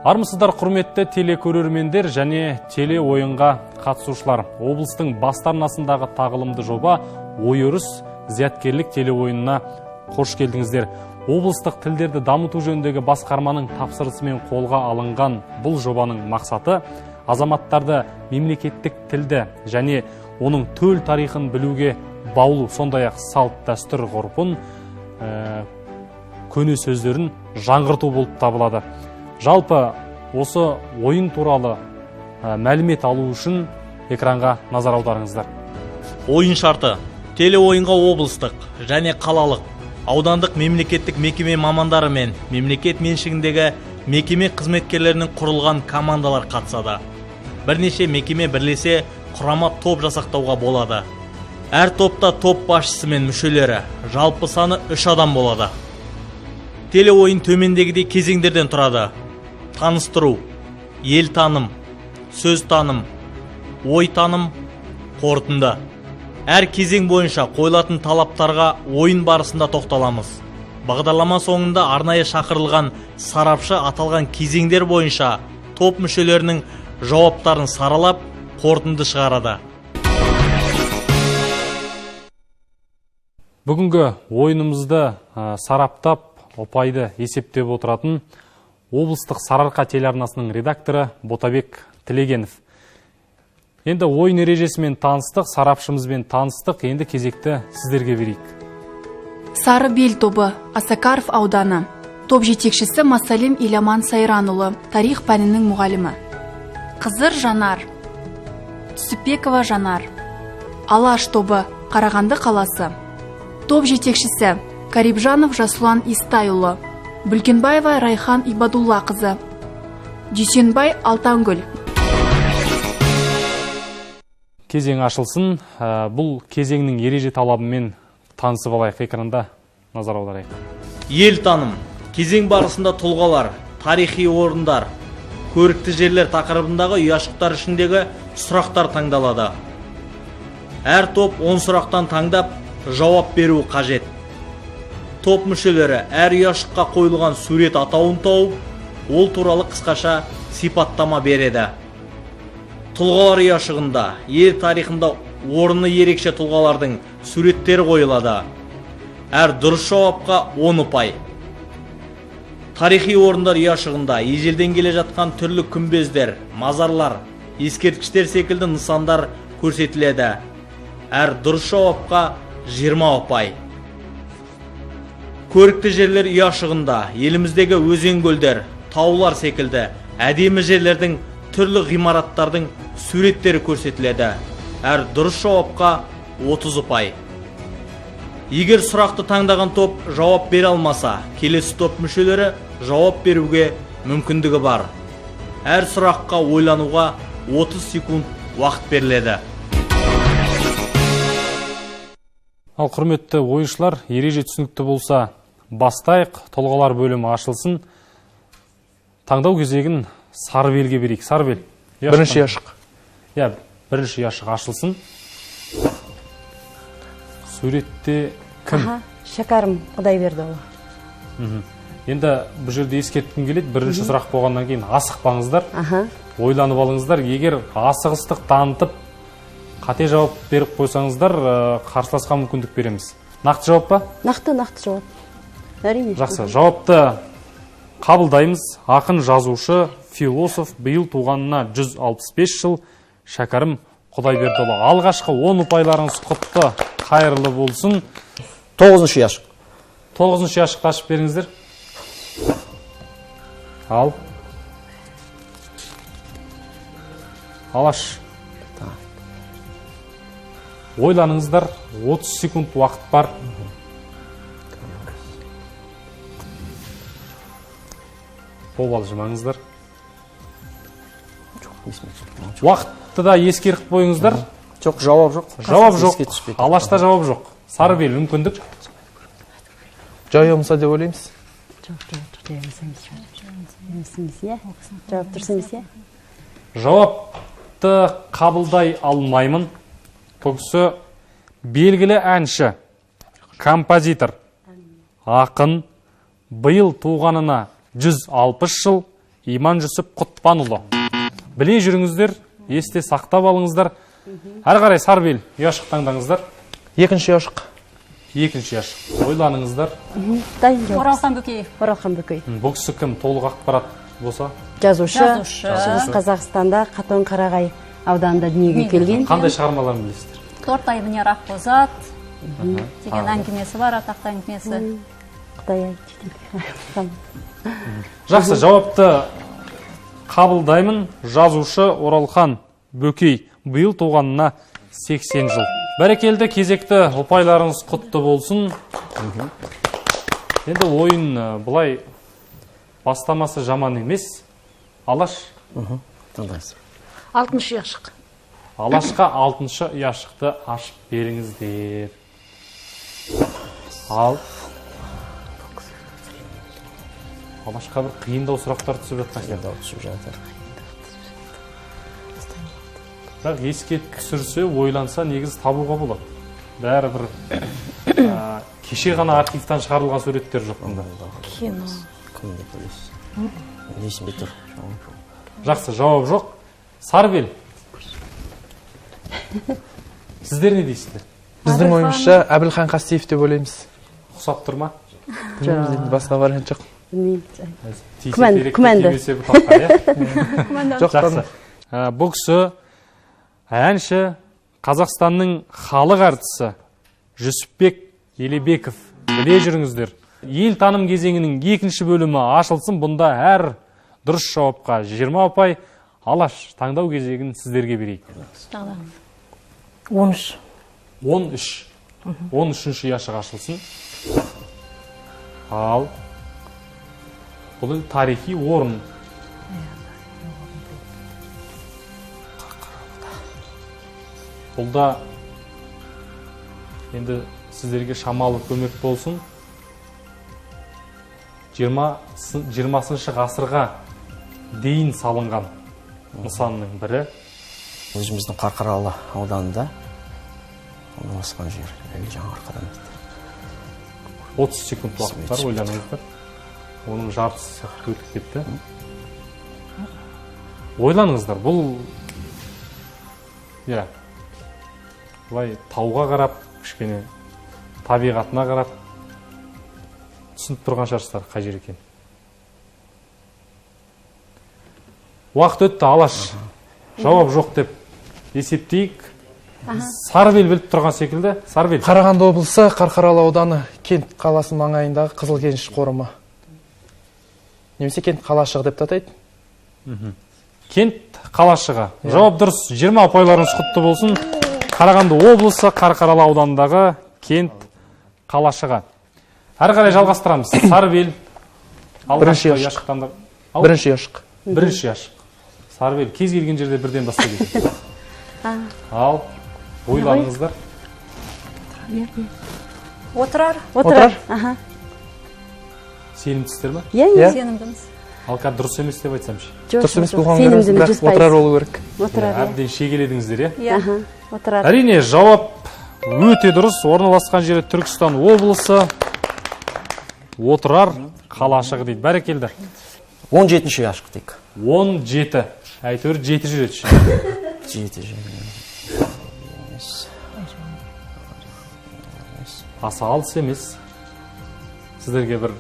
Армысыздар құрметті телекөрермендер және теле ойынға қатысушылар. Облыстың басты арнасындағы тағылымды жоба ой-өріс зияткерлік теле ойынына қош келдіңіздер. Облыстық тілдерді дамыту жөніндегі басқарманың тапсырысымен қолға алынған бұл жобаның мақсаты азаматтарды мемлекеттік тілді және оның төл тарихын білуге баулу, сондай-ақ салт дәстүр ғұрпын, көне сөздерін жаңғырту болып табылады. Жалпы осы ойын туралы мәлімет алу үшін экранға назар аударыңыздар. Ойын шарты: теле ойынға облыстық және қалалық, аудандық мемлекеттік мекеме мамандары мен мемлекет меншігіндегі мекеме қызметкерлерінің құрылған командалар қатысады. Бірнеше мекеме бірлесе құрама топ жасақтауға болады. Әр топта топ басшысы мен мүшелері, жалпы саны 3 адам болады. Теле ойын төмендегідей кезеңдерден тұрады: таныстыру, ел таным, сөз таным, ой таным, қорытынды. Әр кезең бойынша қойылатын талаптарға ойын барысында тоқталамыз. Бағдарлама соңында арнайы шақырылған сарапшы аталған кезеңдер бойынша топ мүшелерінің жауаптарын саралап, қорытынды шығарады. Бүгінгі ойынымызды сараптап, ұпайды есептеп отыратын облыстық Сарыарқа телеарнасының редакторы Ботабек Тілегенов. Енді ойын ережесімен таныстық, сарапшымызбен таныстық, енді кезекті сіздерге берейік. Сары бел тобы, Асакаров ауданы. Топ жетекшісі Масалим Иламан Сайранұлы, тарих пәнінің мұғалімі. Қызыр Жанар, Түсіпбекова Жанар. Алаш тобы, Қарағанды қаласы. Топ жетекшісі Карибжанов Жасулан Истайұлы, Бүлкенбаева Райхан Ибадулла қызы, Дүйсенбай Алтангүл. Кезең ашылсын. Бұл кезеңнің ереже талабымен танысып алайық. Экранда назар аударайық. Ел таным: кезең барысында тұлғалар, тарихи орындар, көрікті жерлер тақырыбындағы ұяшықтар ішіндегі сұрақтар таңдалады. Әр топ 10 сұрақтан таңдап жауап беру қажет. Топ мүшелері әр ұяшыққа қойылған сурет атауын тауып, ол туралы қысқаша сипаттама береді. Тұлғалар ұяшығында ел тарихында орны ерекше тұлғалардың суреттері қойылады. Әр дұрыс жауапқа 10 ұпай. Тарихи орындар ұяшығында ежелден келе жатқан түрлі күмбездер, мазарлар, ескерткіштер секілді нысандар көрсетіледі. Әр дұрыс жауапқа 20 ұпай. Көрікті жерлер ұяшығында еліміздегі өзен-көлдер, таулар секілді әдемі жерлердің түрлі ғимараттардың суреттері көрсетіледі. Әр дұрыс жауапқа 30 ұпай. Егер сұрақты таңдаған топ жауап бере алмаса, келесі топ мүшелері жауап беруге мүмкіндігі бар. Әр сұраққа ойлануға 30 секунд уақыт беріледі. Ал құрметті ойыншылар, ереже түсінікті болса, бастайық, тұлғалар бөлімі ашылсын. Таңдау кезегін сары белге берейік. Сары бел. Бірінші ұяшық. Бірінші ұяшық ашылсын. Суретте кім? Шәкәрім Құдайбердіұлы. Енді бұл жерде ескерткім келеді, бірінші сұрақ болғаннан кейін асықпаңыздар, ойланып алыңыздар. Егер асығыстық танытып, қате жауап беріп қойсаңыздар, қарсыласқа мүмкіндік береміз. Нақты жауап па? Нақты жауап. Әрине. Жақсы, жауапты қабылдаймыз. Ақын, жазушы, философ, биыл туғанына 165 жыл Шәкәрім Құдайбердіұлы. Алғашқы 10 ұпайларыңыз құтты, қайырлы болсын. 9-шы ұяшық. 9-шы ұяшықты ашып беріңіздер. Ал. Алаш. Ойланыңыздар, 30 секунд уақыт бар. Қобалжымаңыздар. Уақытты да ескеріп қойыңыздар. Жоқ, жауап жоқ. Жауап жоқ. Алашта жауап жоқ. Сары бел мүмкіндік. Жай болмаса деп ойлаймыз. Жауап дұрыс емес. Жауапты қабылдай алмаймын. Бұл кісі белгілі әнші, композитор, ақын, биыл туғанына 160 жыл Иманжүсіп Құтпанұлы. Біле жүріңіздер, есте сақтап алыңыздар. Әрі қарай Сарбел ұяшық таңдаңыздар. Екінші ұяшық. Екінші ұяшық. Ойланыңыздар. Дайын жауап. Оралхан Бөкеев. Оралхан Бөкей. Бұл кісі кім? Толық ақпарат болса? Жазушы. Жазушы. Шығыс Қазақстанда Қатон Қарағай ауданында дүниеге келген. Қандай шығармаларын білесіздер? Торт айбыне Рақбозат деген әңгімесі бар, атақты әңгімесі. Құдай айтты. Жақсы, жауапты қабылдаймын. Жазушы Оралхан Бөкей биыл туғанына 80 жыл. Бәрекелді, кезекті ұпайларыңыз құтты болсын. Енді ойын бұлай бастамасы жаман емес. Алаш? Таңдайсыз. 60 ұяшық. Алашқа 6-шы ұяшықты ашып беріңіздер. Ал. Алашқа бір қиындау сұрақтар түсіп жатқан. Бірақ еске түсірсе, ойланса, негіз табуға болады. Бәрі бір кеше ғана архивтан шығарылған суреттер жоқ. Кино. Жақсы, жауап жоқ. Сарбел. Сіздер не дейсіздер? Біздің ойымызша Әбілхан Қастеев деп ойлаймыз. Ұқсап тұр ма? Білмейміз, басына барған жоқ. Күмәнді. Жақсы. Бұл кісі әнші, Қазақстанның халық әртісі Жүсіпбек Елебеков. Біле жүріңіздер. Ел таным кезеңінің екінші бөлімі ашылсын. Бұнда әр дұрыс жауапқа 20 ұпай. Алаш, таңдау кезегін сіздерге берейік. 13. 13-ші ұяшық ашылсын. Ал. Бұл тарихи орын. Бұл да енді сіздерге шамалы көмек болсын. 20-шы ғасырға дейін салынған нысанның бірі. Өзіміздің Қарқаралы ауданында орналасқан жер. Жаңаарқадан. 30 секунд уақыт бар, ойланыңыздар. Оның жартысы өтіп кетті. Ойланыңыздар, бұл бұлай тауға қарап, кішкене табиғатына қарап түсініп тұрған шығарсыздар қай жер екен. Уақыт өтті, Алаш. Жауап жоқ деп есептейік. Сарбел біліп тұрған секілді. Сарбел. Қарағанды облысы, Қарқаралы ауданы, Кент қаласы маңайындағы Қызыл кеніш қорымы. Немесе Кент қалашығы деп атайды. Кент қалашығы. Жауап дұрыс. 20 ұпайларыңыз құтты болсын. Қарағанды облысы, Қарқаралы ауданындағы Кент қалашығы. Әрі қарай жалғастырамыз. Сарбел. Бірінші ұяшық. Бірінші ұяшық. Бірінші ұяшық. Сарбел, кез келген жерде бірден бастай кетеді. Ал, ойланыңыздар. Отырар. Отырар. Сенімдісіздер ме? Иә. Сенімдіміз. Ал қазір дұрыс емес деп айтсамшы. Дұрыс емес болған керек, бірақ отырар болу керек. Отырар. Әбден шегеледіңіздер, иә? Отырар. Әрине, жауап өте дұрыс. Орналасқан жері Түркістан облысы. Отырар қалашығы дейді. Бәрекелді. 17-ші ұяшық дейік. 17. Әйтеуір 7 жүреді. 7 жүреді. Аса алыс емес. Сіздерге бір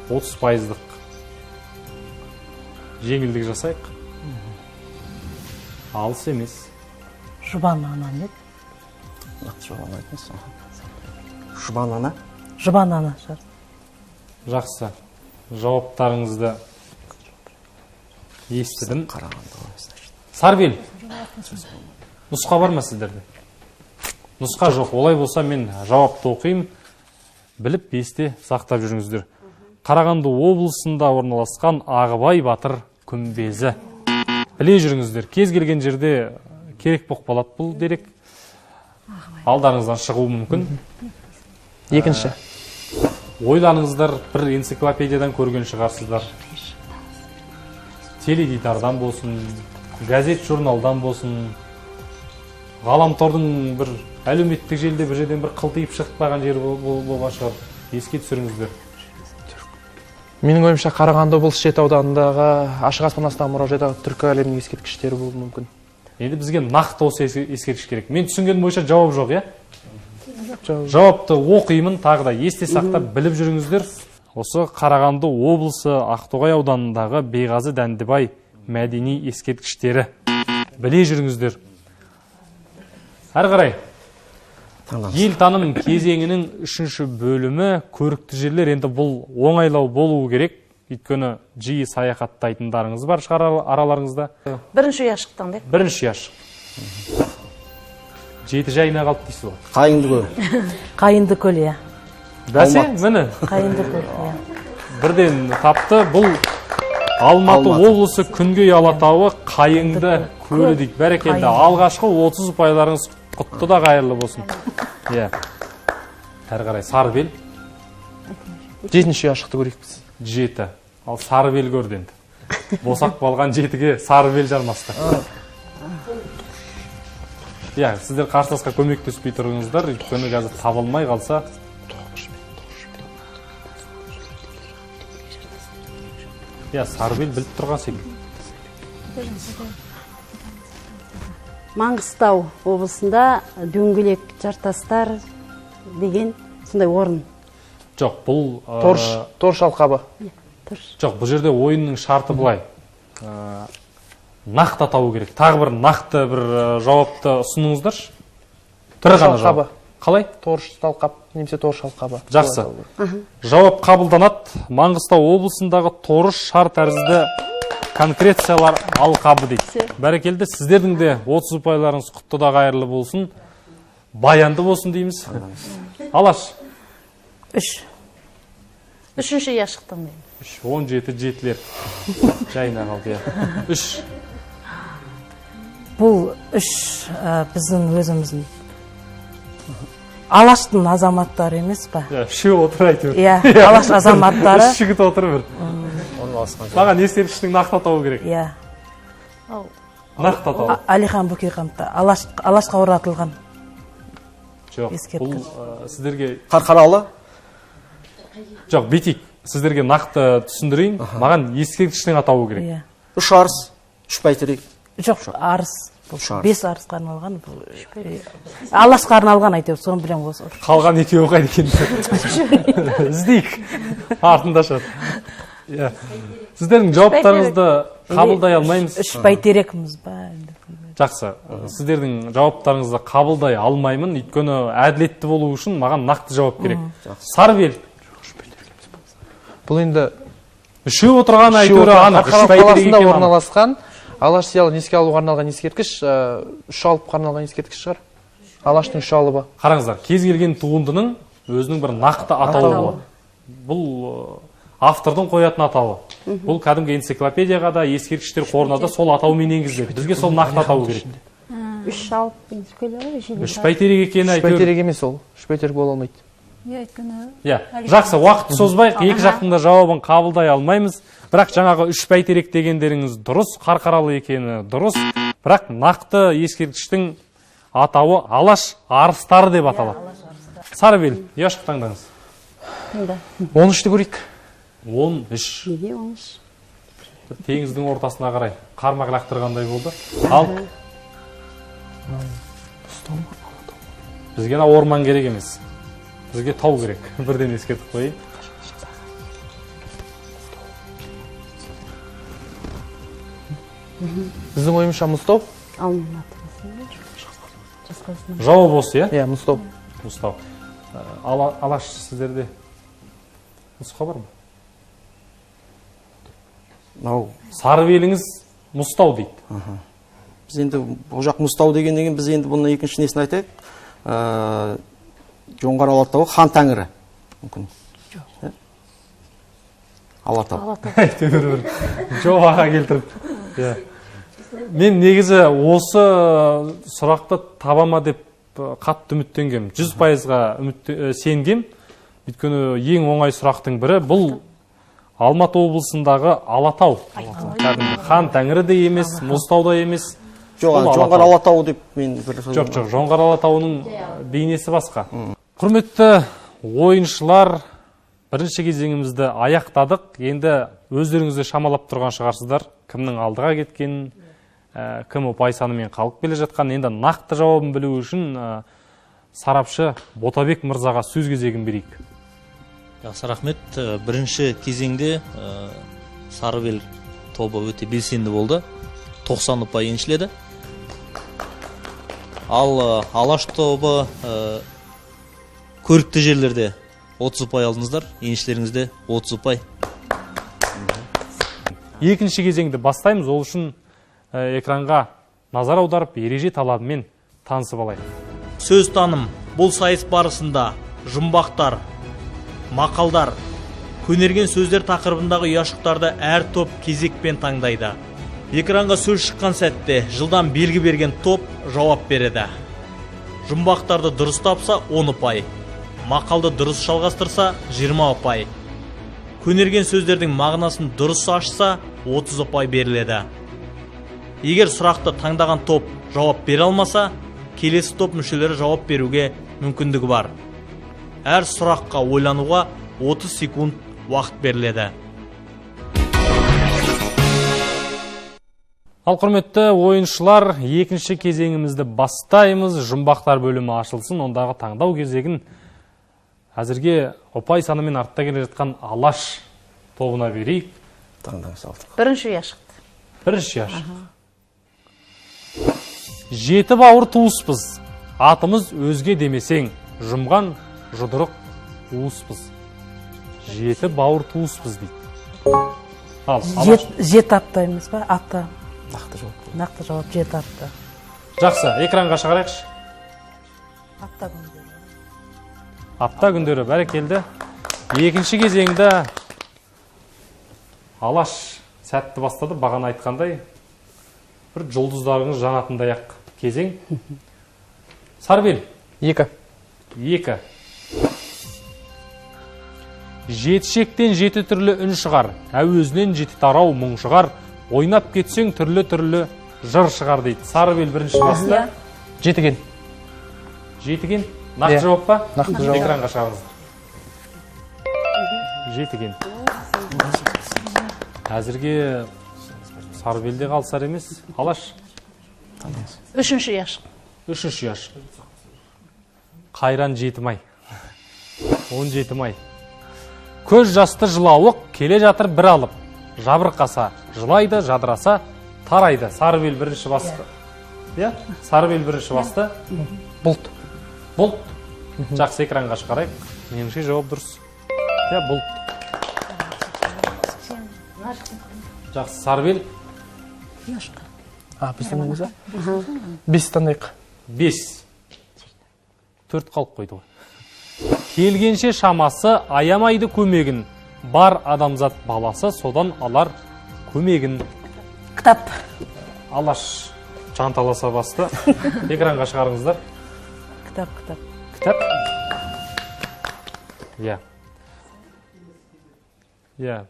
30%-лық жеңілдік жасайық. Алыс емес. Жұбан ана не? Жұбан айтыңыз. Жұбан ана? Жұбан ана шығар. Жақсы. Жауаптарыңызды естідім. Сарбел. Нұсқа бар ма сіздерде? Нұсқа жоқ. Олай болса мен жауапты оқимын. Біліп есте сақтап жүріңіздер. Қарағанды облысында орналасқан Ағыбай батыр күмбезі. Біле жүріңіздер. Кез келген жерде керек боқ болады бұл дерек. Алдарыңыздан шығуы мүмкін. Екінші. Ойланыңыздар, бір энциклопедиядан көрген шығарсыздар. Теледидардан болсын, газет журналдан болсын, ғаламтордың бір әлеуметтік желіде бір жерден бір қылтиып шығып қалған жері болған шығар. Еске түсіріңіздер. Менің ойымша Қарағанды облысы Шет ауданындағы ашық аспан астындағы мұражайдағы түркі әлемінің ескерткіштері болуы мүмкін. Енді бізге нақты осы ескерткіш керек. Мен түсінген бойынша жауап жоқ, иә? Жауапты оқимын, тағы да есте сақтап біліп жүріңіздер. Осы Қарағанды облысы Ақтоғай ауданындағы Бейғазы Дәндібай мәдени ескерткіштері. Біле жүріңіздер. Әрі қарай, ел таным кезеңінің 3-ші бөлімі көрікті жерлер. Енді бұл оңайлау болуы керек. Өйткені жиі саяхаттайтындарыңыз бар шығар араларыңызда. Бірінші ұяшықтан деп. Бірінші ұяшық. Жеті жайына қалды дейсіз ғой. Қайыңды көл. Қайынды көл, иә. Бәсе, міне. Қайынды көл, иә. Бірден тапты. Бұл Алматы облысы Күнгей Алатауы Қайыңды көлі дейді. Бәрекелді. Алғашқы 30 ұпайларыңыз құтты да қайырлы болсын. Иә. Әрі қарай Сарыбел. 7-ші ұяшықты көрейік біз. 7. Ал Сарыбел көрді енді. Босақ болған 7-ге Сарыбел жармасты. Иә, сіздер қарсыласқа көмектеспей тұрыңыздар. Өйткені қазір табылмай қалса. Иә, Сарыбел біліп тұрған секілді. Маңғыстау облысында дөңгелек жартастар деген сондай орын. Жоқ, бұл Торш алқабы. жоқ, бұл жерде ойынның шарты былай. Нақты атауы керек. Тағы бір нақты бір жауапты ұсыныңыздаршы. Бір ғана жауап. Қалай? Торш алқап, немесе торш алқабы. Жақсы. Жауап қабылданады. Маңғыстау облысындағы торыш шар тәрізді конкрециялар алқабы дейді. Бәрекелді, сіздердің де 30 ұпайларыңыз құтты да қайырлы болсын. Баянды болсын дейміз. Алаш. 3. Үшінші ұяшықтан деймін. 17 жетілер. Жайына қалды, иә. 3. Бұл 3 біздің өзіміздің Алаштың азаматтары емес па? Үшеу отыр әйтеуір. Иә, Алаш азаматтары. 3 жігіт отыр бір. Маған ескерткіштің нақты атауы керек. Иә. Нақты атауы. Әлихан Бөкейхановта Алашқа оратылған. Жоқ, бұл сіздерге... Қарқаралы. Жоқ, бетейік. Сіздерге нақты түсіндірейін. Маған ескерткіштің атауы керек. 3 арыс, 3 бәйтерек. Жоқ, арыс. 5 арысқа арналған. Алашқа арналған әйтеуір, соны білем осы. Қалған екеуі қайда екен? Іздейік. Артында шығар. Сіздердің жауаптарыңызды қабылдай алмаймыз. 3 бәйтерекіміз ба? Жақсы. Сіздердің жауаптарыңызды қабылдай алмаймын. Өйткені әділетті болу үшін маған нақты жауап керек. Сарыбел. Бұл енді үшеу отырған әйтеуір анық. Қарқаралы қаласында орналасқан Алаш зиялын еске алуға арналған ескерткіш, 3 алыпқа арналған ескерткіш шығар. Алаштың 3 алыбы. Қараңыздар, кез келген туындының өзінің бір нақты атауы болады. Бұл автордың қоятын атауы. Бұл кәдімгі энциклопедияға да, ескерткіштер қорына да сол атаумен енгізіледі. Бізге сол нақты атауы керек. 3 алып көлі ғой, 3 бәйтерек екені 3 әйтеуір. бәйтерек емес ол. 3 бәйтерек бола алмайды. Иә, жақсы, уақыт созбайық, екі жақтың да жауабын қабылдай алмаймыз. Бірақ жаңағы 3 бәйтерек дегендеріңіз дұрыс, Қарқаралы екені дұрыс. Бірақ нақты ескерткіштің атауы Алаш арыстары деп аталады. Сарыбел, ұяшық таңдаңыз. 13-ті көрейік. 13. Неге 13? Теңіздің ортасына қарай қармақ лақтырғандай болды. Ал бізге орман керек емес. Бізге тау керек. Бірден ескертіп қойайын. Біздің ойымызша Мұзтау. Жауап осы, иә? Иә, Мұзтау. Мұзтау. Алаш, сіздерде нұсқа бар ма? Сарыбеліңіз Мұзтау дейді. Біз енді бұл жақ Мұзтау дегеннен біз енді бұны екінші несін айтайық. Жоңғар Алатауы хан тәңірі. Мүмкін. Алатау. Әйтеуір бір жоғаға келтіріп. Мен негізі осы сұрақты табама деп қатты үміттенгем. 100%-ға сенгем. Өйткені ең оңай сұрақтың бірі бұл Алматы облысындағы Алатау. Хан тәңірі де емес, Мұзтау да емес. Жоңғар Алатауы деп мен бір... Жоқ, Жоңғар Алатауының бейнесі басқа. Құрметті ойыншылар, бірінші кезеңімізді аяқтадық. Енді өздеріңізді шамалап тұрған шығарсыздар. Кімнің алдыға кеткенін, кім ұпай санымен қалып келе жатқан. Енді нақты жауабын білу үшін сарапшы Ботабек мырзаға сөз кезегін берейік. Жақсы рахмет. Бірінші кезеңде Сарыбел тобы өте белсенді болды. 90 ұпай еншіледі. Ал Алаш тобы көрікті жерлерде 30 ұпай алдыңыздар, еншілеріңізде 30 ұпай. Екінші кезеңді бастаймыз. Ол үшін экранға назар аударып, ереже талабымен танысып алайық. Сөз таным. Бұл сайыс барысында жұмбақтар, мақалдар, көнерген сөздер тақырыбындағы ұяшықтарды әр топ кезекпен таңдайды. Экранға сөз шыққан сәтте жылдан белгі берген топ жауап береді. Жұмбақтарды дұрыс тапса 10 ұпай, мақалды дұрыс жалғастырса 20 ұпай. Көнерген сөздердің мағынасын дұрыс ашса 30 ұпай беріледі. Егер сұрақты таңдаған топ жауап бере алмаса, келесі топ мүшелері жауап беруге мүмкіндігі бар. Әр сұраққа ойлануға 30 секунд уақыт беріледі. Ал құрметті ойыншылар, екінші кезеңімізді бастаймыз. Жұмбақтар бөлімі ашылсын. Ондағы таңдау кезегін әзірге ұпай санымен артта келе жатқан Алаш тобына берейік. Таңдаңыз алдық. Бірінші ұяшық. Бірінші ұяшық. Жеті бауыр туыспыз, атымыз өзге демесең, жұмған жұдырық уыспыз. Жеті бауыр туыспыз дейді. Ал, Алаш. Жеті аттаймыз ба? Атта. Нақты жауап. Нақты жауап жеті атты. Жақсы, экранға шығарайықшы. Атта күндері. Апта күндері бәрекелді. Екінші кезеңді Алаш сәтті бастады. Бағана айтқандай, бір жұлдыздарыңыз жанатындай ақ кезең. Сарбел. 2. 2. Жетішектен жеті түрлі үн шығар, әуезінен жеті тарау мұң шығар, ойнап кетсең түрлі-түрлі жыр шығар дейді. Сарбел бірінші басты. Жетіген. Жетіген. Нақты жауап па? Нақты жауап. Экранға шығарыңыздар. Жетіген. Әзірге Сарбелде қалсар емес. Алаш. Үшінші ұяшық. Үшінші ұяшық. Қайран 7 май. 17 май. Көз жасты жылауық келе жатыр бір алып. Жабырқаса, жылайды, жадыраса, тарайды. Сарбел бірінші басты. Сарбел бірінші басты. Бұлт. Бұлт. Жақсы, экранға шығарайық. Меніңше жауап дұрыс. Бұлт. Жақсы, Сарбел. Біздің өңіз ба? 5 таңдайық. 5. 4 қалып қойды ғой. Келгенше шамасы аямайды көмегін. Бар адамзат баласы содан алар көмегін. Кітап. Алаш жанталаса басты. Экранға шығарыңыздар. Кітап. Кітап?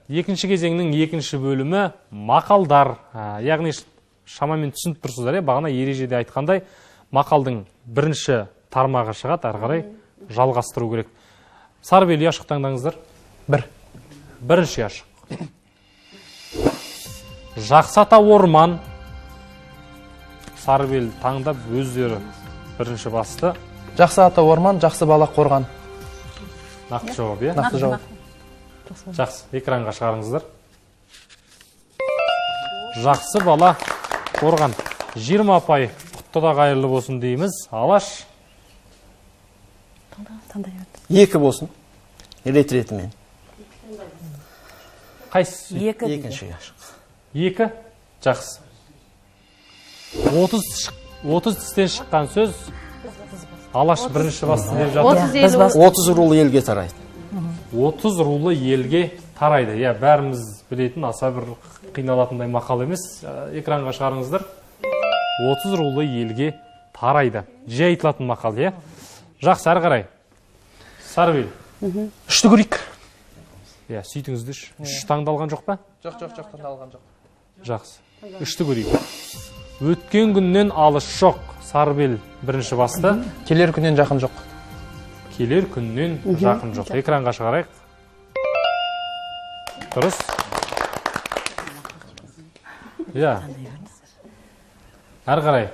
Екінші кезеңнің екінші бөлімі мақалдар. Яғни шамамен түсініп тұрсыздар. Бағана ережеде айтқандай, мақалдың бірінші тармағы шығады, ары қарай жалғастыру керек. Сарбел ұяшық таңдаңыздар. 1. Бірінші ұяшық. Жақсата орман. Сарбел таңдап өздері бірінші басты. Жақсы ата орман, жақсы бала қорған. Нақты жауап, Нақты жауап. Жақсы, экранға шығарыңыздар. Жақсы бала қорған. 20 ұпай құтты да қайырлы болсын дейміз. Алаш. 2 болсын. Ретімен. Қайсы? Екінші ұяшық. 2. Жақсы. 30 тістен шыққан сөз. Алаш бірінші басты деп жатыр. 30 рулы елге тарайды. 30 рулы елге тарайды. Бәріміз білетін аса бір қиналатындай мақал емес. Экранға шығарыңыздар. 30 рулы елге тарайды. Жай айтылатын мақал, Жақсы, ары қарай. Сарбел. 3-ті көрейік. Сөйтіңіздер. 3 таңдалған жоқ па? Жоқ, таңдалған жоқ. Жақсы. 3-ті көрейік. Өткен күннен алыс жоқ. Сарбел бірінші басты. Келер күннен жақын жоқ. Келер күннен жақын жоқ. Экранға шығарайық. Дұрыс. Иә. Әрі қарай.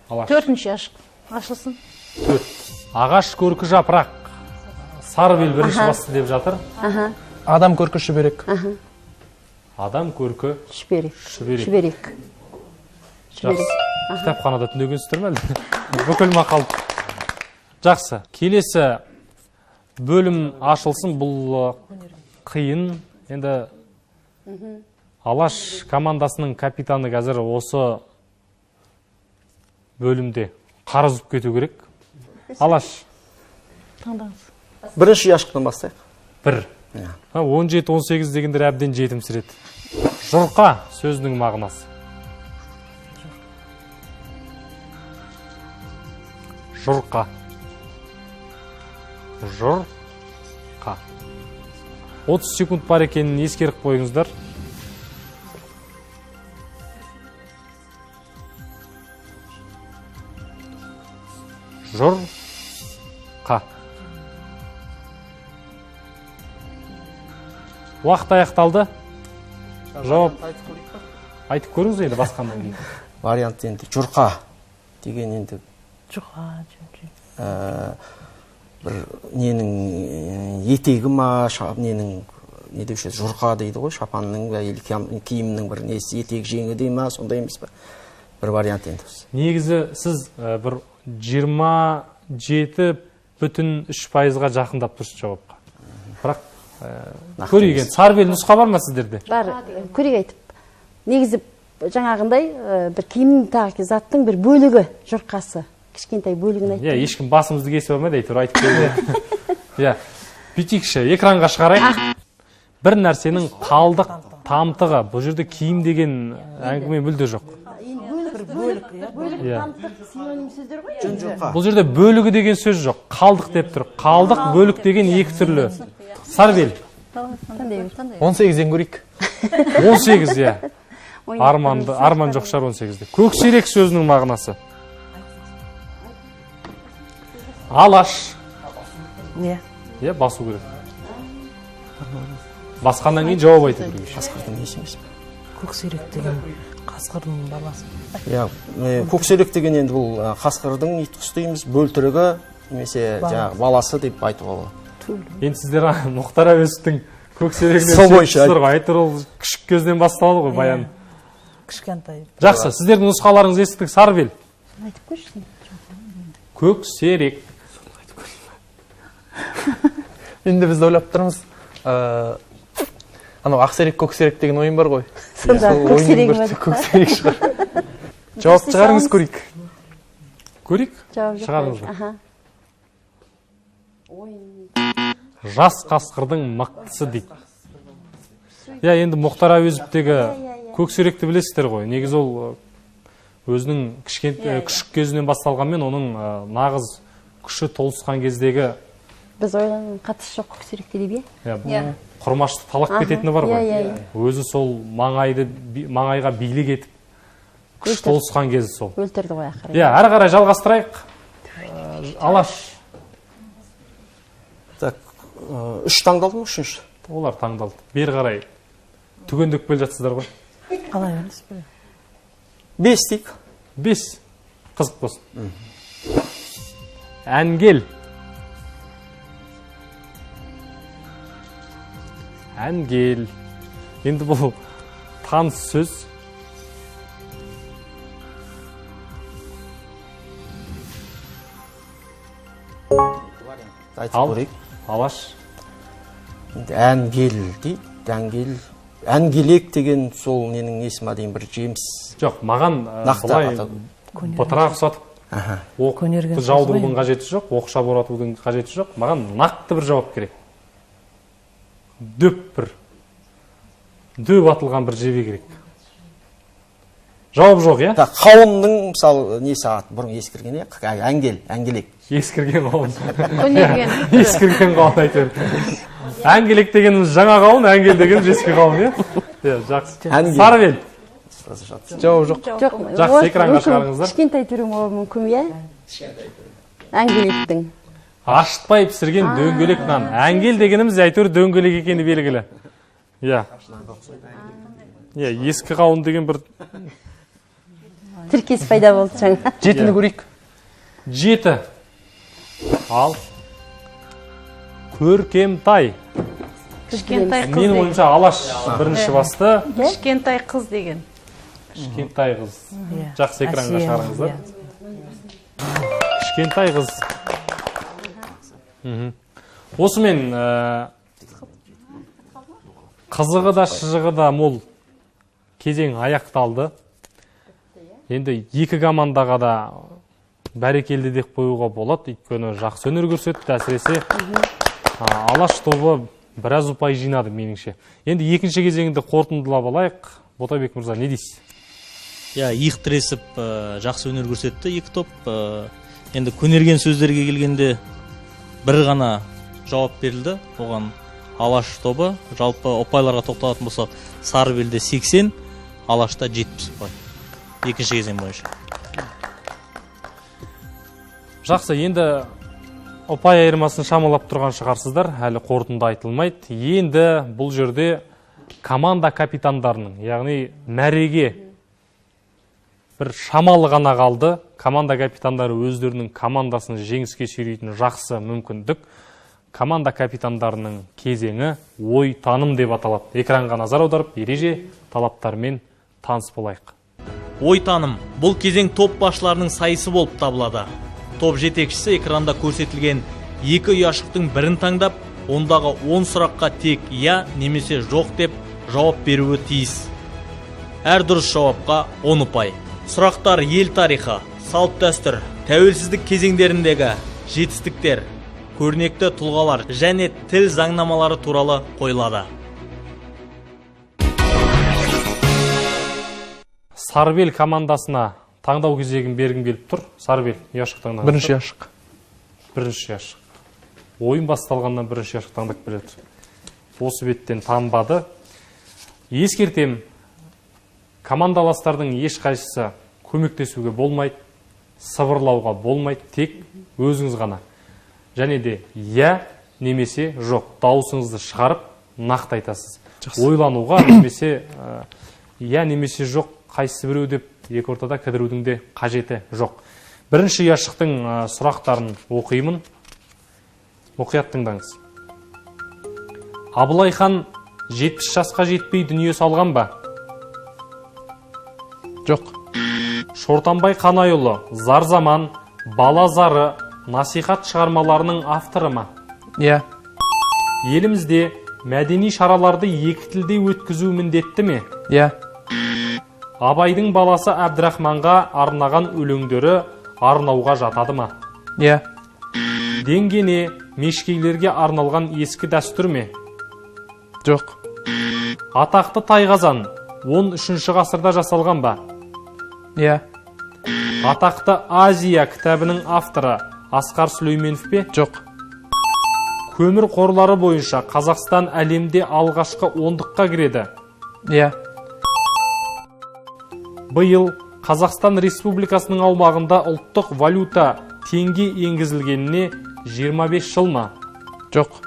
Алаш. 4-ші ашылсын. 4. Ағаш көркі жапырақ. Сары бел бірінші басты деп жатыр. Адам көркі шүберек. Адам көркі Шүберек. шүберек. Жақсы. Кітапханада түнегенсіздер ме? Бүкіл мақал. Жақсы. Келесі бөлім ашылсын. Бұл қиын. Енді Алаш командасының капитаны қазір осы бөлімде қарыз үзіп кету керек. Алаш. Таңдаңыз. Бірінші яшықтан бастайық. 1. 17-18 дегендер әбден жетімсіреді. Жұрқа сөзінің мағынасы. Жұрқа. Жұрқа. 30 секунд бар екенін ескеріп қойыңыздар. Жұрқа. Уақыт аяқталды. Жауап айтып көріңіз енді басқаннан кейін. Вариант енді жұрқа деген енді Жұқа. бір ненің етегі ма, ненің не деуші жұрқа дейді ғой, шапанның киімнің бір несі етек жеңі дей ма, сондай емес па? Бір вариант енді. Негізі сіз бір 27,3%-ға жақындап тұрсыз жауапқа. Бірақ көрейік енді сары бел нұсқа бар ма сіздерде? Бар, көрейік айтып. Негізі жаңағындай бір киім тағы заттың бір бөлігі жұрқасы. Кішкентай бөлігін айтып. Ешкім басымызды кесіп алмайды, әйтеуір айтып келді. Бүйтейікші, экранға шығарайық. Бір нәрсенің қалдық, тамтығы. Бұл жерде киім деген әңгіме мүлде жоқ. Бұл жерде бөлігі деген сөз жоқ. Қалдық деп тұр. Қалдық, бөлік деген екі түрлі. Сарбел. 18-ден көрейік. 18, иә. Арман жоқ шығар 18-де. Көксерек сөзінің мағынасы. Алаш. Не? Иә, басу керек. Басқаннан кейін жауап айту керек. Қасқырдың несі емес пе? Көксерек деген қасқырдың баласы. Көксерек деген енді бұл қасқырдың ит құс дейміз, бөлтірігі немесе баласы деп айтуға болады. Енді сіздер Мұхтар Әуезовтің көксерегінен Сол бойынша айтыр, ол күшік көзден басталды ғой баян. Кішкентай. Жақсы, сіздердің нұсқаларыңыз естідік. Сарбел. Айтып көрші. Көксерек. Енді біз ойлап тұрмыз. Анау ақсерек, көксерек деген ойын бар ғой. Сонда көксерек ме? Көксерек шығар. Жауап шығарыңыз көрейік. Көрейік? Шығарыңыз. Жас қасқырдың мақтысы дейді. Енді Мұхтар Әуезовтегі көксеректі білесіздер ғой. Негізі ол өзінің күшік кезінен басталғанмен оның нағыз күші толысқан кездегі біз ойланған қатысы жоқ көксеректе деп құрмашты талақ кететіні бар ғой. Өзі сол маңайға билік етіп күш толысқан кезі сол. Өлтірді ғой ақыры. Әрі қарай жалғастырайық. Алаш. Үш таңдалды ма, үшінші? Олар таңдалды. Бері қарай түгендік бел жатсыздар ғой. Қалай емес пе? 5 дейік. 5. Қызық болсын. Әнгел. Әнгел. Енді бұл таныс сөз. Айтып көрейік. Алаш. Әнгел дейді. Әнгелек деген сол ненің несі ма дейін бір жеміс. Жоқ, маған бұлай бұтырақ ұсатып оқты жаудырудың қажеті жоқ, оқша боратудың қажеті жоқ. Маған нақты бір жауап керек. Дөп атылған бір жебе керек. Жауап жоқ, иә? Қауымның, мысалы, несі аты бұрын ескірген, әнгелек. Ескірген қауым. Ескірген қауым айтыр. Әнгелек дегеніміз жаңа қауым, әнгел дегеніміз ескі қауым, иә? Жақсы. Сарбел. Жауап жоқ. Жақсы, экранға шығарыңыздар. Кішкентай түрі болуы мүмкін, иә? Әңгелектің. Ашытпай пісірген дөңгелек нан. Әңгел дегеніміз әйтеуір дөңгелек екені белгілі. Иә. Иә, ескі қауын деген бір тіркес пайда болды жаңа. Жетіні көрейік. 7. Ал Көркемтай. Кішкентай қыз Менің деген. ойымша Алаш бірінші басты. Кішкентай қыз деген. Кішкентай қыз. Жақсы экранға шығарыңыздар. Кішкентай қыз. Осымен қызығы да шыжығы да мол кезең аяқталды. Енді екі командаға да бәрекелді деп қоюға болады, өйткені жақсы өнер көрсетті, әсіресе Алаш тобы біраз ұпай жинады меніңше. Енді екінші кезеңді қорытындылап алайық. Ботабек мырза, не дейсіз? Иә, иық тіресіп жақсы өнер көрсетті екі топ. Енді көнерген сөздерге келгенде бір ғана жауап берілді. Оған Алаш тобы. Жалпы ұпайларға тоқталатын болсақ, Сарыбелде 80, Алашта 70 ұпай. Екінші кезең бойынша. Жақсы, енді ұпай айырмасын шамалап тұрған шығарсыздар, әлі қорытынды айтылмайды. Енді бұл жерде команда капитандарының, яғни мәреге бір шамалы ғана қалды. Команда капитандары өздерінің командасын жеңіске сүйрейтін жақсы мүмкіндік. Команда капитандарының кезеңі ой таным деп аталады. Экранға назар аударып, ереже талаптарымен таныс болайық. Ой таным. Бұл кезең топ басшыларының сайысы болып табылады. Топ жетекшісі экранда көрсетілген екі ұяшықтың бірін таңдап, ондағы 10 сұраққа тек я немесе жоқ деп жауап беруі тиіс. Әр дұрыс жауапқа 10 ұпай. Сұрақтар ел тарихы, салт дәстүр, тәуелсіздік кезеңдеріндегі жетістіктер, көрнекті тұлғалар және тіл заңнамалары туралы қойылады. Сарыбел командасына таңдау кезегін бергім келіп тұр. Сарыбел, ұяшық таңдаңыз. Бірінші ұяшық. Бірінші ұяшық. Ойын басталғаннан бірінші ұяшық таңдап келеді. Осы беттен танбады. Ескертем, командаластардың ешқайсысы көмектесуге болмайды, сыбырлауға болмайды, тек өзіңіз ғана. Және де я немесе жоқ, дауысыңызды шығарып нақты айтасыз. Ойлануға немесе я немесе жоқ қайсысы біреу деп екі ортада кідірудің де қажеті жоқ. Бірінші ұяшықтың сұрақтарын оқимын. Мұқият тыңдаңыз. Абылай хан 70 жасқа жетпей дүние салған ба? Жоқ. Шортанбай Қанайұлы зар заман, бала зары, насихат шығармаларының авторы ма? Иә. Елімізде мәдени шараларды екі тілде өткізу міндетті ме? Иә. Абайдың баласы Әбдірахманға арнаған өлеңдері арнауға жатады ма? Иә. Деңгене мешкейлерге арналған ескі дәстүр ме? Жоқ. Атақты тайқазан 13 ғасырда жасалған ба? Иә. Атақты Азия кітабының авторы Асқар Сүлейменов пе? Жоқ. Көмір қорлары бойынша Қазақстан әлемде алғашқы 10-ға кіреді. Иә. Биыл Қазақстан Республикасының аумағында ұлттық валюта теңге енгізілгеніне 25 жыл ма? Жоқ.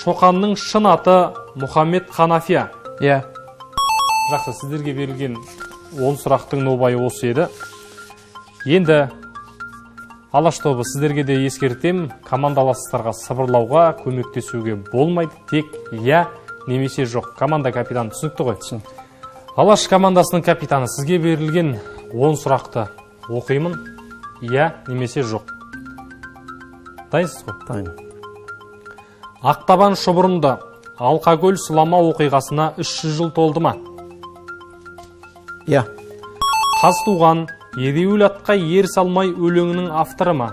Шоқанның шын аты Мұхаммед Ханафия. Иә. Жақсы, сіздерге берілген 10 сұрақтың нобайы осы еді. Енді Алаш тобы сіздерге де ескертем, командаластарға сыбырлауға, көмектесуге болмайды, тек я немесе жоқ. Команда капитаны түсінікті ғой? Алаш командасының капитаны, сізге берілген 10 сұрақты оқимын, я немесе жоқ. Дайынсыз ғой? Дайын. Ақтабан шұбырынды алқакөл сұлама оқиғасына 300 жыл толды ма? Иә. Қазтуған ереуіл атқа ер салмай өлеңінің авторы ма?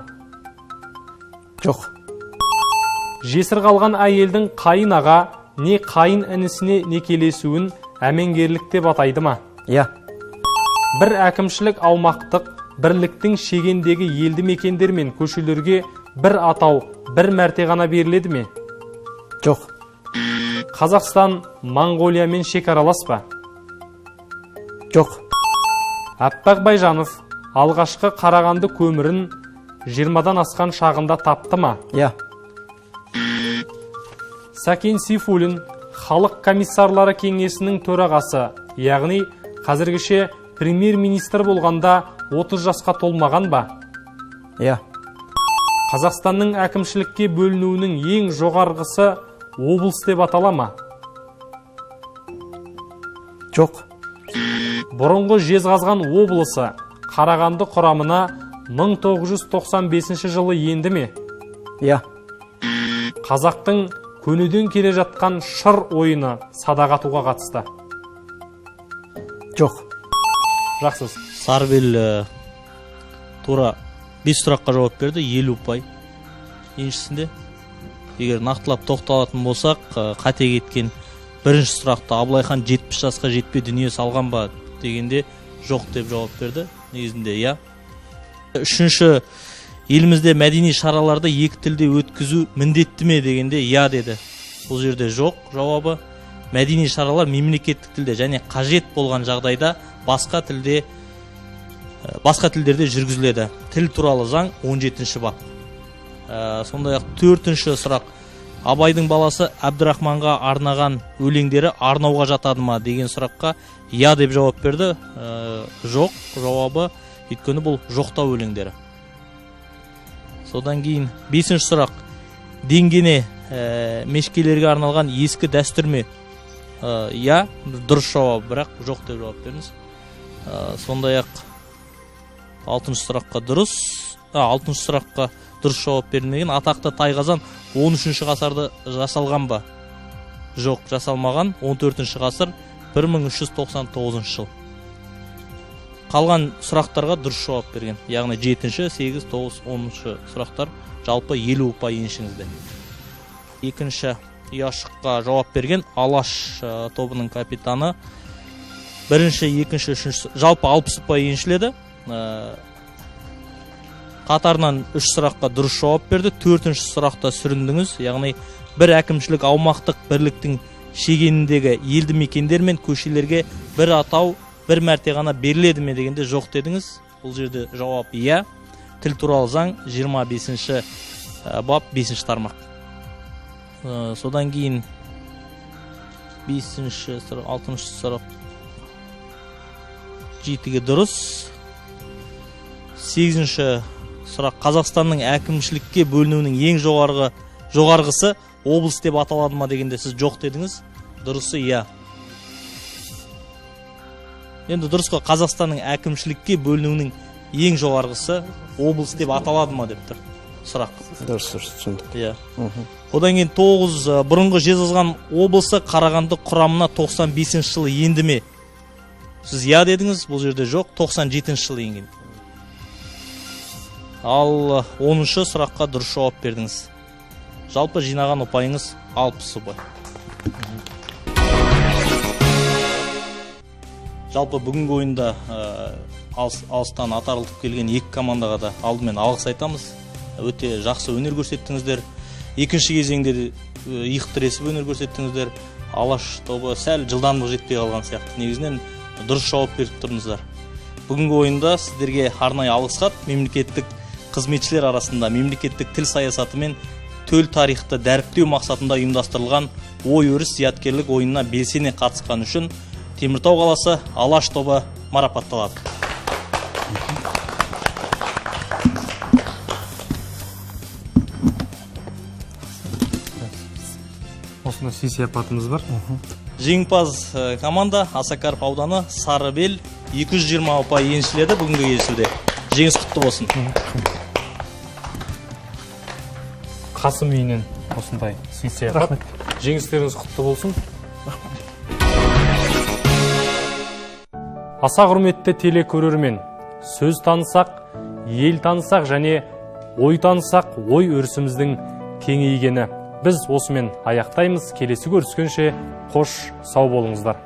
Жоқ. Жесір қалған әйелдің қайын аға не қайын інісіне некелесуін әмеңгерлік деп атайды ма? Иә. Бір әкімшілік аумақтық бірліктің шегендегі елді мекендер мен көшелерге бір атау, бір мәрте ғана беріледі ме? Жоқ. Қазақстан Моңғолиямен шекаралас па? Жоқ. Аппақ Байжанов алғашқы Қарағанды көмірін 20-дан асқан шағында тапты ма? Иә. Сәкен Сейфуллин халық комиссарлары кеңесінің төрағасы, яғни қазіргіше премьер-министр болғанда 30 жасқа толмаған ба? Иә. Қазақстанның әкімшілікке бөлінуінің ең жоғарғысы облыс деп атала ма? Жоқ. Бұрынғы Жезқазған облысы Қарағанды құрамына 1995 жылы енді ме? Иә. Қазақтың көнеден келе жатқан шыр ойыны садақ атуға қатысты. Жоқ. Жақсыз. Сарбел тура 5 сұраққа жауап берді, 50 ұпай. Еншісінде, егер нақтылап тоқталатын болсақ, қате кеткен бірінші сұрақта Абылайхан 70 жасқа жетпей дүние салған ба дегенде жоқ деп жауап берді. Негізінде иә. Үшінші, елімізде мәдени шараларды екі тілде өткізу міндетті ме дегенде иә деді. Бұл жерде жоқ жауабы. Мәдени шаралар мемлекеттік тілде және қажет болған жағдайда басқа тілдерде жүргізіледі. Тіл туралы заң 17-ші бап. Сондай-ақ 4-ші сұрақ. Абайдың баласы Әбдірахманға арнаған өлеңдері арнауға жатады ма деген сұраққа иә деп жауап берді. Жоқ жауабы, өйткені бұл жоқтау өлеңдері. Содан кейін 5-ші сұрақ. Деңгене мешкелерге арналған ескі дәстүр ме? Иә, дұрыс жауап, бірақ жоқ деп жауап беріңіз. Сондай-ақ 6-ші сұраққа дұрыс. 6-ші сұраққа дұрыс жауап берілмеген. Атақты тайқазан 13-ші ғасырда жасалған ба? Жоқ, жасалмаған. 14-ші ғасыр 1399 жыл. Қалған сұрақтарға дұрыс жауап берген. Яғни 7-ші, 8, 9, 10-ші сұрақтар жалпы 50 ұпай еншіңізде. Екінші ұяшыққа жауап берген Алаш тобының капитаны. Бірінші, екінші, үшінші жалпы 60 ұпай еншіледі. Қатарынан 3 сұраққа дұрыс жауап берді. 4-ші сұрақта сүріндіңіз. Яғни бір әкімшілік аумақтық бірліктің шегеніндегі елді мекендер мен көшелерге бір атау бір мәрте ғана беріледі ме дегенде жоқ дедіңіз. Бұл жерде жауап иә. Тіл туралы заң 25-ші бап 5-ші тармақ. Содан кейін 5-ші сұрақ, 6-ші сұрақ 7-ге дұрыс. 8-ші сұрақ. Қазақстанның әкімшілікке бөлінуінің ең жоғарғысы облыс деп аталады ма дегенде сіз жоқ дедіңіз. Дұрысы иә. Енді дұрыс қой, Қазақстанның әкімшілікке бөлінуінің ең жоғарғысы облыс деп аталады ма деп тұр сұрақ. Дұрыс, түсіндік. Иә. Одан кейін 9 бұрынғы Жезқазған облысы Қарағанды құрамына 95-ші жылы енді ме? Сіз иә дедіңіз, бұл жерде жоқ, 97-ші жылы енген. Ал 10-шы сұраққа дұрыс жауап бердіңіз. Жалпы жинаған ұпайыңыз 60 ұпай. Жалпы бүгінгі ойында алыстан атарылтып келген екі командаға да алдымен алғыс айтамыз. Өте жақсы өнер көрсеттіңіздер. Екінші кезеңде иық тіресіп өнер көрсеттіңіздер. Алаш тобы сәл жылдамдық жетпей қалған сияқты. Негізінен дұрыс жауап беріп тұрдыңыздар. Бүгінгі ойында сіздерге арнайы алғыс хат мемлекеттік қызметшілер арасында мемлекеттік тіл саясаты мен төл тарихты дәріптеу мақсатында ұйымдастырылған ой өріс зияткерлік ойынына белсене қатысқан үшін Теміртау қаласы Алаш тобы марапатталады. Осында сый-сияпатымыз бар. Жеңімпаз команда Асакаров ауданы Сарыбел 220 ұпай еншіледі бүгінгі кездесуде. Жеңіс құтты болсын. Қасым үйінен осындай сый-сияпат. Жеңістеріңіз құтты болсын. Аса құрметті телекөрермен, сөз танысақ, ел танысақ және ой танысақ, ой өрісіміздің кеңейгені. Біз осымен аяқтаймыз. Келесі көріскенше қош, сау болыңыздар.